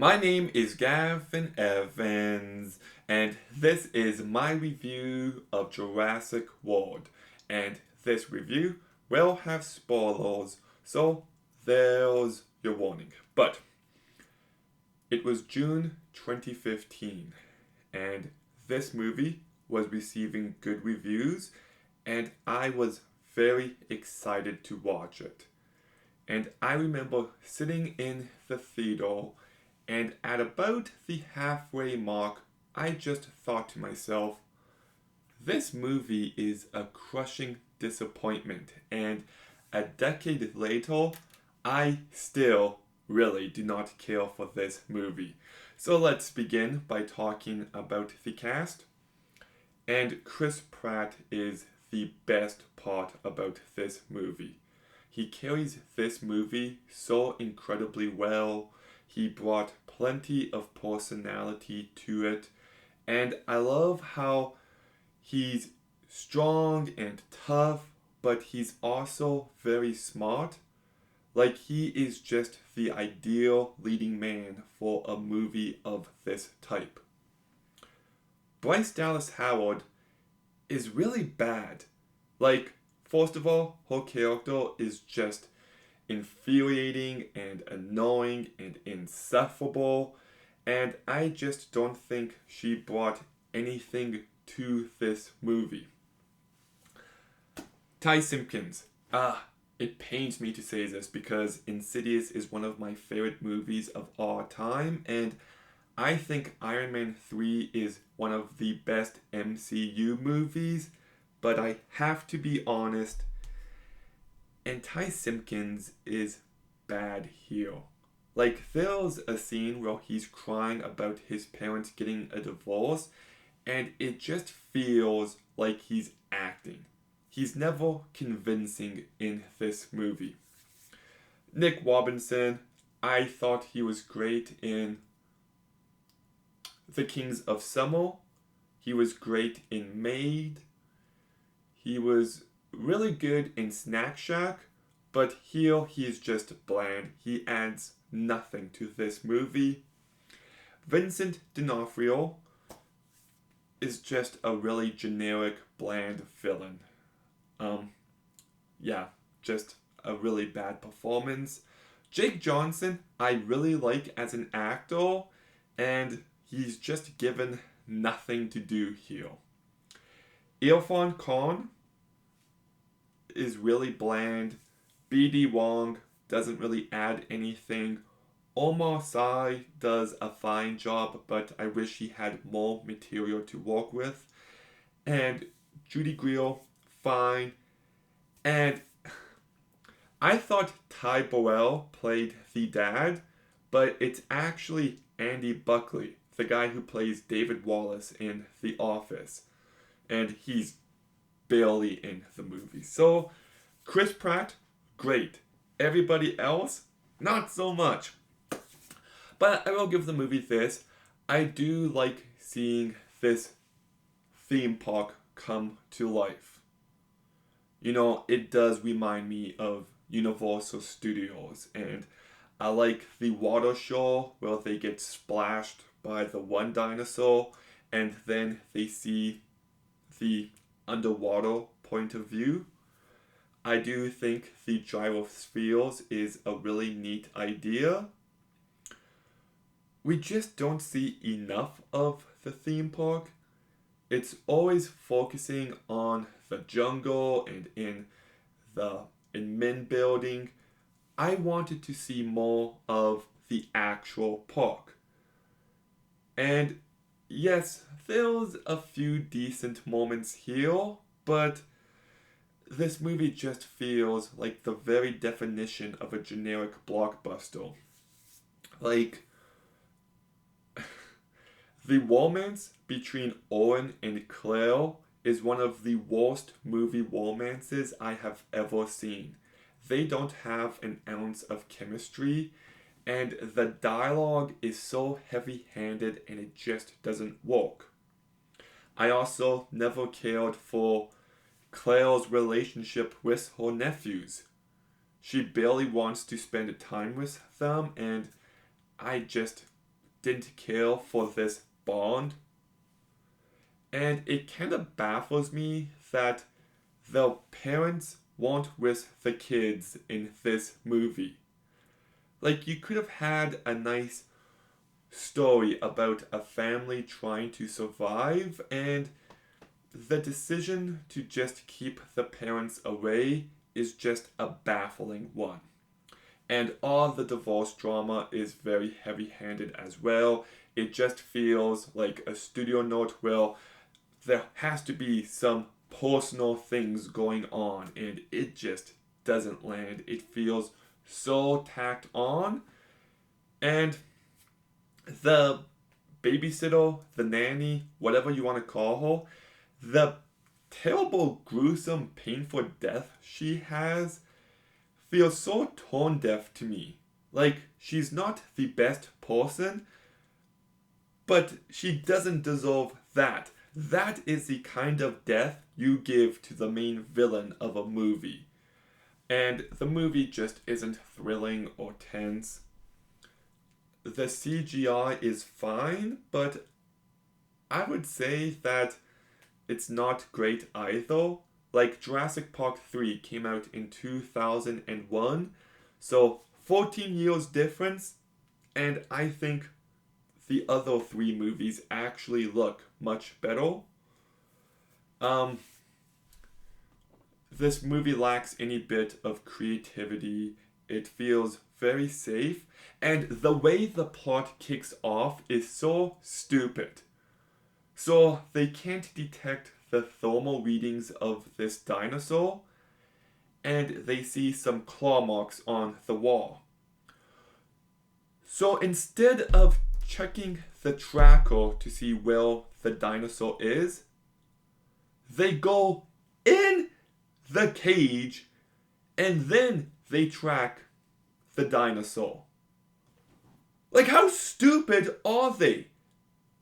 My name is Gavin Evans, and this is my review of Jurassic World. And this review will have spoilers, so there's your warning. But it was June 2015, and this movie was receiving good reviews, and I was very excited to watch it. And I remember sitting in the theater, and at about the halfway mark, I just thought to myself, this movie is a crushing disappointment. And a decade later, I still really do not care for this movie. So let's begin by talking about the cast. And Chris Pratt is the best part about this movie. He carries this movie so incredibly well. He brought plenty of personality to it. And I love how he's strong and tough, but he's also very smart. Like, he is just the ideal leading man for a movie of this type. Bryce Dallas Howard is really bad. Like, first of all, her character is just infuriating and annoying and insufferable, and I just don't think she brought anything to this movie. Ty Simpkins. It pains me to say this because Insidious is one of my favorite movies of all time, and I think Iron Man 3 is one of the best MCU movies, but I have to be honest, and Ty Simpkins is bad here. Like, there's a scene where he's crying about his parents getting a divorce, and it just feels like he's acting. He's never convincing in this movie. Nick Robinson, I thought he was great in The Kings of Summer. He was great in Maid. He was really good in Snack Shack, but here he is just bland. He adds nothing to this movie. Vincent D'Onofrio is just a really generic, bland villain. Just a really bad performance. Jake Johnson, I really like as an actor, and he's just given nothing to do here. Irfan Khan is really bland. B.D. Wong doesn't really add anything. Omar Sy does a fine job, but I wish he had more material to work with. And Judy Greer, fine. And I thought Ty Burrell played the dad, but it's actually Andy Buckley, the guy who plays David Wallace in The Office. And he's barely in the movie. So, Chris Pratt, great. Everybody else, not so much. But I will give the movie this. I do like seeing this theme park come to life. You know, it does remind me of Universal Studios, and I like the water show where they get splashed by the one dinosaur and then they see the underwater point of view. I do think the gyrospheres is a really neat idea. We just don't see enough of the theme park. It's always focusing on the jungle and in the Min building. I wanted to see more of the actual park. And yes, there's a few decent moments here, but this movie just feels like the very definition of a generic blockbuster. Like, the romance between Owen and Claire is one of the worst movie romances I have ever seen. They don't have an ounce of chemistry, and the dialogue is so heavy-handed and it just doesn't work. I also never cared for Claire's relationship with her nephews. She barely wants to spend time with them, and I just didn't care for this bond. And it kind of baffles me that the parents weren't with the kids in this movie. Like, you could have had a nice story about a family trying to survive, and the decision to just keep the parents away is just a baffling one. And all the divorce drama is very heavy handed as well. It just feels like a studio note where there has to be some personal things going on, and it just doesn't land. It feels so tacked on. And the babysitter, the nanny, whatever you want to call her, the terrible, gruesome, painful death she has feels so tone deaf to me. Like, she's not the best person, but she doesn't deserve that. That is the kind of death you give to the main villain of a movie. And the movie just isn't thrilling or tense. The CGI is fine, but I would say that it's not great either. Like, Jurassic Park 3 came out in 2001, so 14 years difference, and I think the other three movies actually look much better. This movie lacks any bit of creativity. It feels very safe, and the way the plot kicks off is so stupid. So they can't detect the thermal readings of this dinosaur, and they see some claw marks on the wall. So instead of checking the tracker to see where the dinosaur is, they go in the cage and then they track the dinosaur. Like, how stupid are they?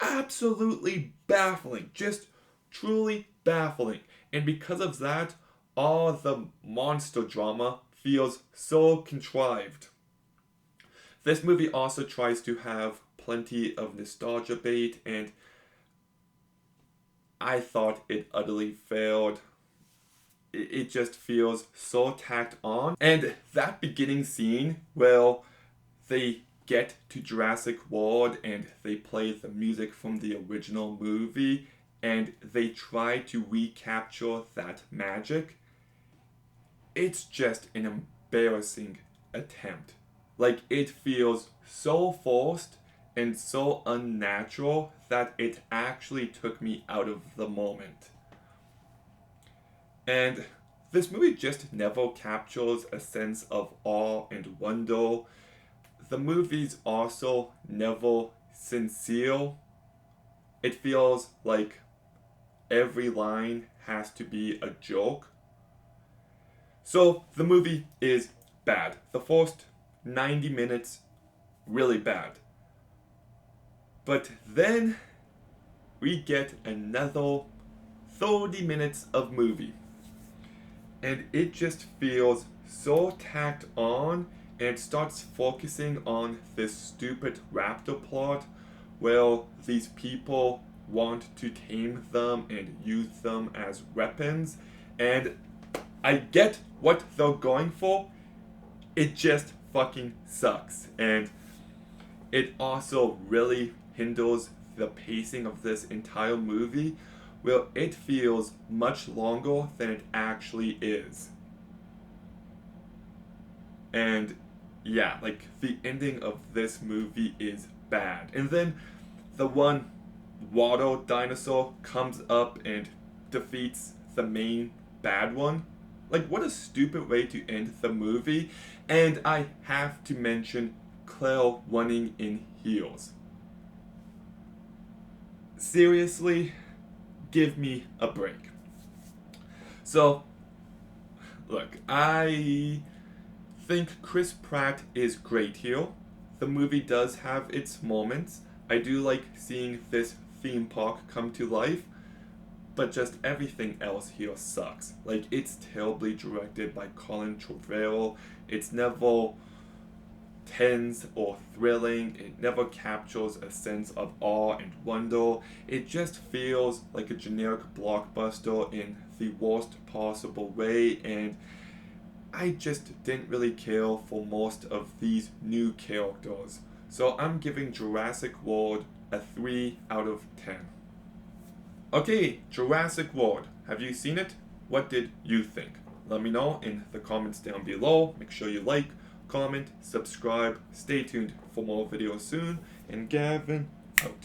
Absolutely baffling. Just truly baffling. And because of that, all the monster drama feels so contrived. This movie also tries to have plenty of nostalgia bait, and I thought it utterly failed. It just feels so tacked on. And that beginning scene where they get to Jurassic World and they play the music from the original movie and they try to recapture that magic, it's just an embarrassing attempt. Like, it feels so forced and so unnatural that it actually took me out of the moment. And this movie just never captures a sense of awe and wonder. The movie's also never sincere. It feels like every line has to be a joke. So the movie is bad. The first 90 minutes, really bad. But then we get another 30 minutes of movie. And it just feels so tacked on, and it starts focusing on this stupid raptor plot where these people want to tame them and use them as weapons. And I get what they're going for. It just fucking sucks. And it also really hinders the pacing of this entire movie, where it feels much longer than it actually is. And yeah, like, the ending of this movie is bad. And then the one water dinosaur comes up and defeats the main bad one. Like, what a stupid way to end the movie. And I have to mention Claire running in heels. Seriously, give me a break. So, look, I think Chris Pratt is great here. The movie does have its moments. I do like seeing this theme park come to life, but just everything else here sucks. Like, it's terribly directed by Colin Trevorrow. It's never tense or thrilling. It never captures a sense of awe and wonder. It just feels like a generic blockbuster in the worst possible way, and I just didn't really care for most of these new characters. So I'm giving Jurassic World a 3 out of 10. Okay, Jurassic World. Have you seen it? What did you think? Let me know in the comments down below. Make sure you like, comment, subscribe. Stay tuned for more videos soon. And Gavin, out.